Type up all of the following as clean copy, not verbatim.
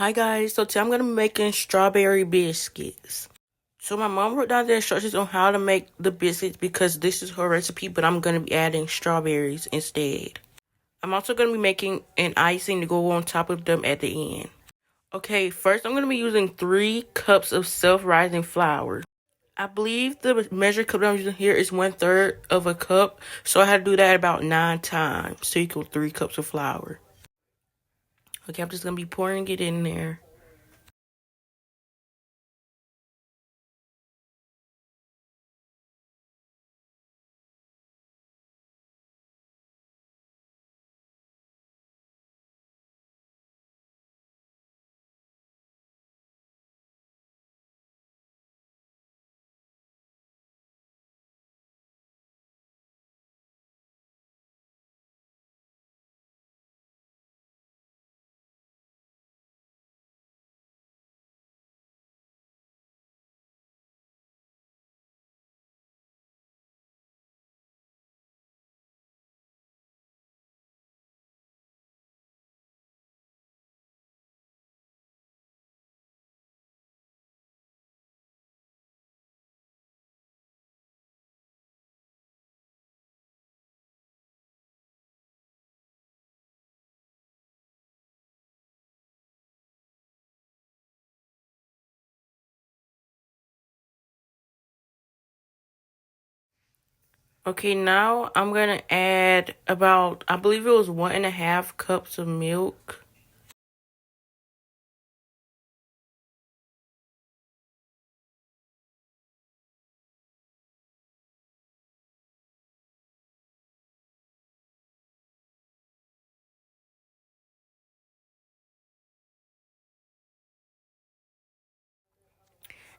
Hi guys, so today I'm gonna be making strawberry biscuits. So my mom wrote down the instructions on how to make the biscuits because this is her recipe, but I'm gonna be adding strawberries instead. I'm also gonna be making an icing to go on top of them at the end. Okay, first I'm gonna be using 3 cups of self-rising flour. I believe the measured cup that I'm using here is 1/3 of a cup, so I had to do that about 9 times to equal 3 cups of flour. Okay, I'm just gonna be pouring it in there. Okay, now I'm gonna add about, I believe it was 1.5 cups of milk.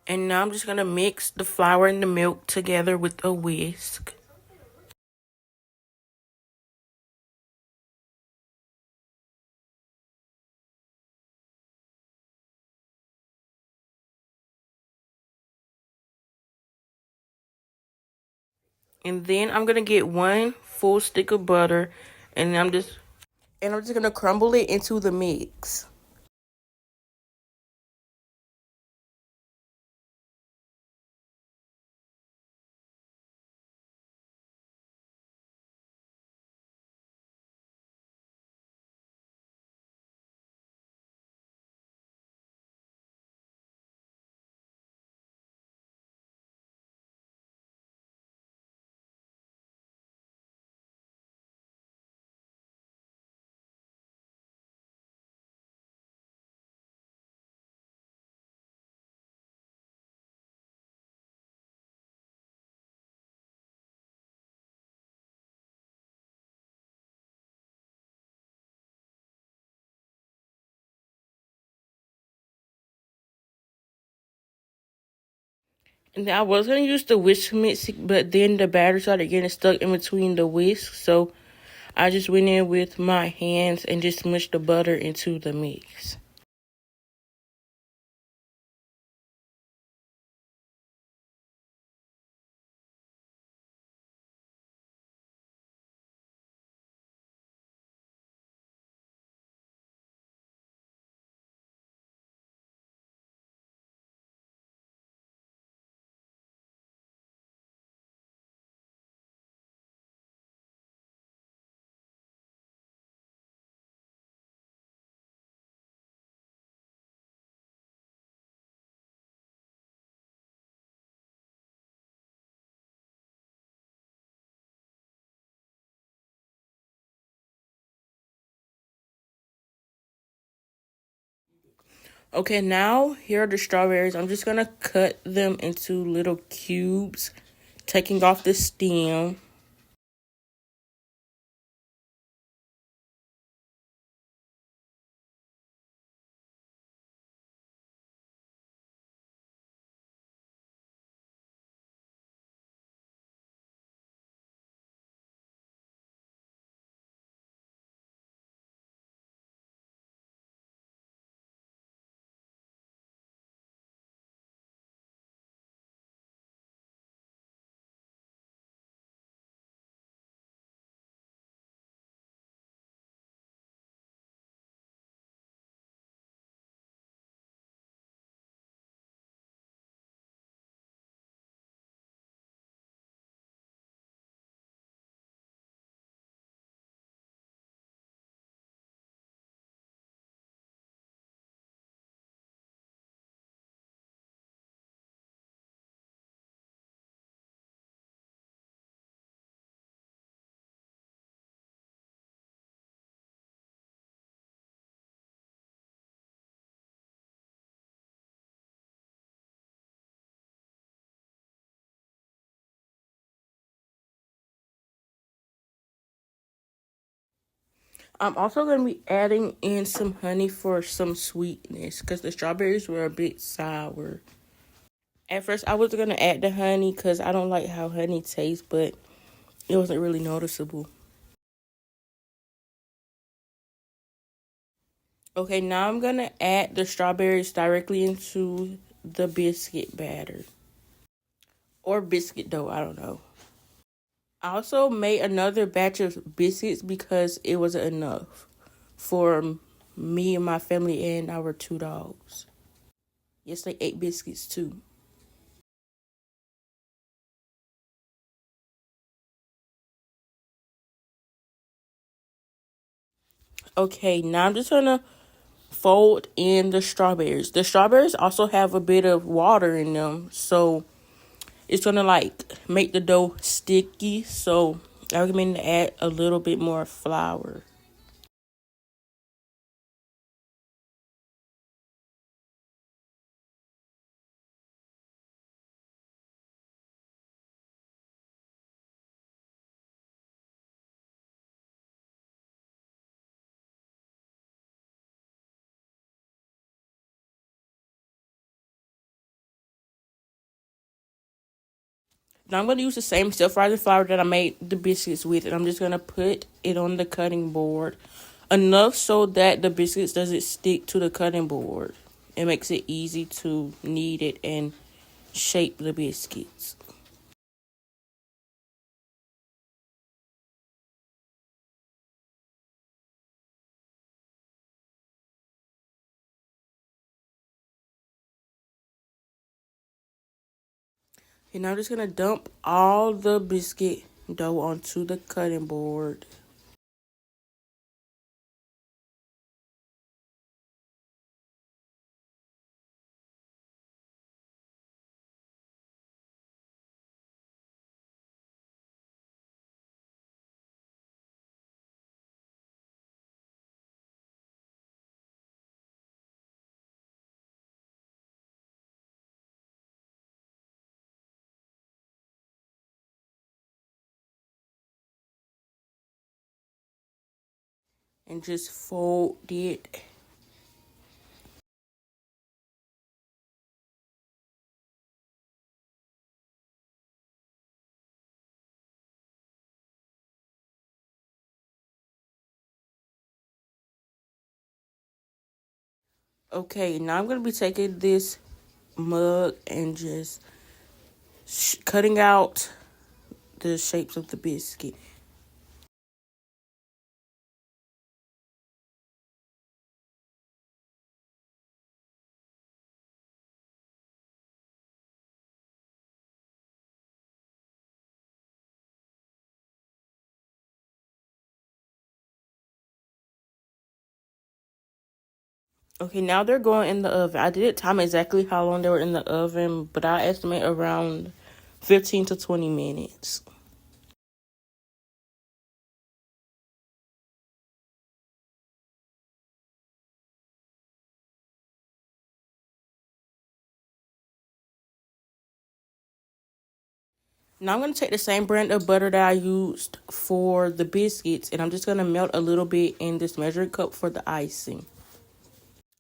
And now I'm just gonna mix the flour and the milk together with a whisk. And then I'm gonna get 1 full stick of butter and I'm just gonna crumble it into the mix. And then I was gonna use the whisk mix, but then the batter started getting stuck in between the whisk, so I just went in with my hands and just smushed the butter into the mix. Okay, now here are the strawberries. I'm just gonna cut them into little cubes, taking off the stem. I'm also going to be adding in some honey for some sweetness because the strawberries were a bit sour. At first, I was going to add the honey because I don't like how honey tastes, but it wasn't really noticeable. Okay, now I'm going to add the strawberries directly into the biscuit batter. Or biscuit dough, I don't know. I also made another batch of biscuits because it wasn't enough for me and my family and our 2 dogs. Yes, they ate biscuits too. Okay, now I'm just gonna fold in the strawberries. The strawberries also have a bit of water in them, so it's gonna like make the dough sticky. So I recommend to add a little bit more flour. Now I'm gonna use the same self-rising flour that I made the biscuits with, and I'm just gonna put it on the cutting board enough so that the biscuits doesn't stick to the cutting board. It makes it easy to knead it and shape the biscuits. And I'm just gonna dump all the biscuit dough onto the cutting board. And just fold it. Okay, now I'm gonna be taking this mug and just cutting out the shapes of the biscuit. Okay, now they're going in the oven. I didn't time exactly how long they were in the oven, but I estimate around 15 to 20 minutes. Now I'm going to take the same brand of butter that I used for the biscuits, and I'm just going to melt a little bit in this measuring cup for the icing.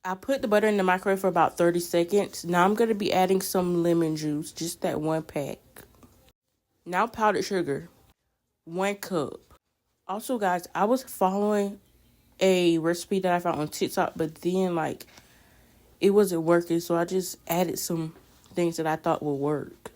I put the butter in the microwave for about 30 seconds. Now I'm going to be adding some lemon juice, just that 1 pack. Now powdered sugar, 1 cup. Also, guys, I was following a recipe that I found on TikTok, but then it wasn't working, so I just added some things that I thought would work.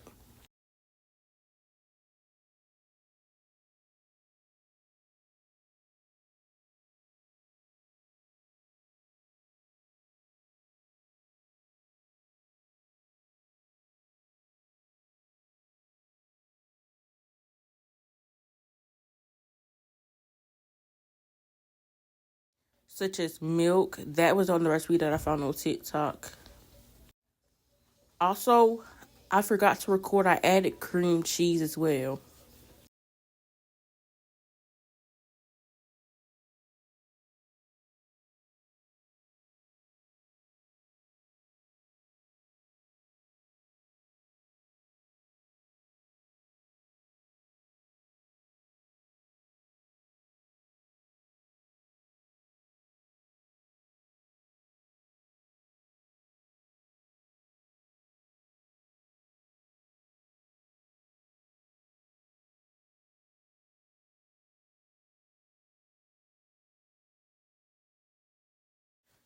Such as milk, that was on the recipe that I found on TikTok. Also, I forgot to record, I added cream cheese as well.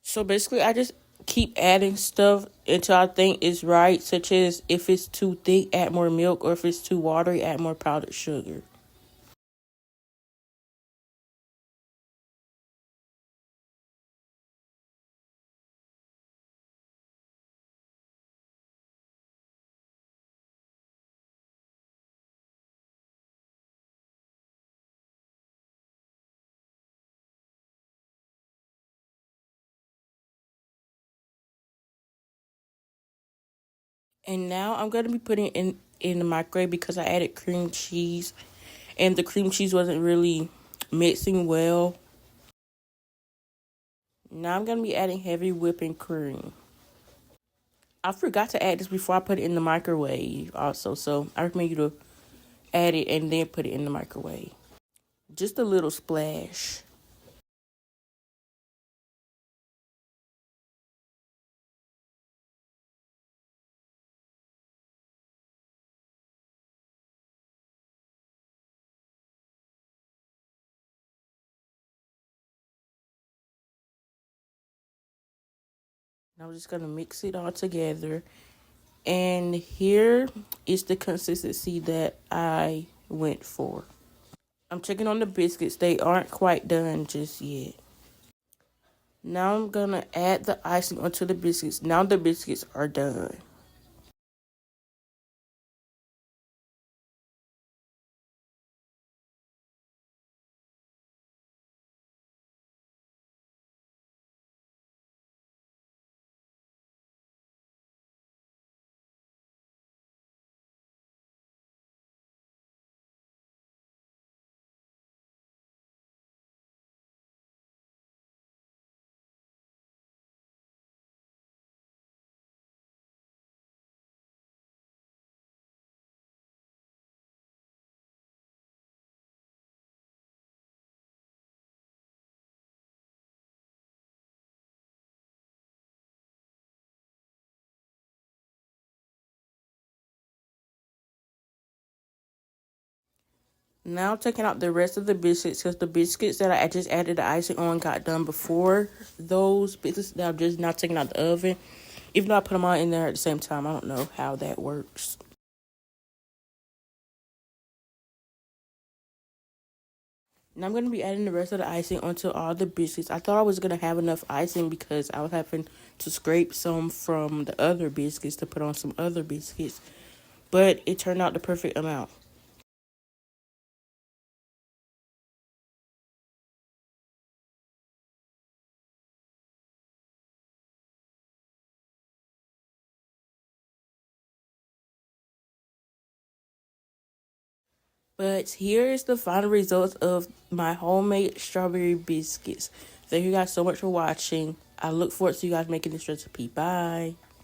So basically, I just keep adding stuff until I think it's right, such as if it's too thick, add more milk, or if it's too watery, add more powdered sugar. And now I'm going to be putting in the microwave because I added cream cheese, and the cream cheese wasn't really mixing well. Now I'm going to be adding heavy whipping cream. I forgot to add this before I put it in the microwave also, so I recommend you to add it and then put it in the microwave. Just a little splash. Now I'm just going to mix it all together. And here is the consistency that I went for. I'm checking on the biscuits. They aren't quite done just yet. Now I'm going to add the icing onto the biscuits. Now the biscuits are done. Now taking out the rest of the biscuits because the biscuits that I just added the icing on got done before those biscuits that I'm just now taking out the oven. Even though I put them all in there at the same time, I don't know how that works. Now I'm going to be adding the rest of the icing onto all the biscuits. I thought I was going to have enough icing because I was having to scrape some from the other biscuits to put on some other biscuits. But it turned out the perfect amount. But here is the final result of my homemade strawberry biscuits. Thank you guys so much for watching. I look forward to you guys making this recipe. Bye.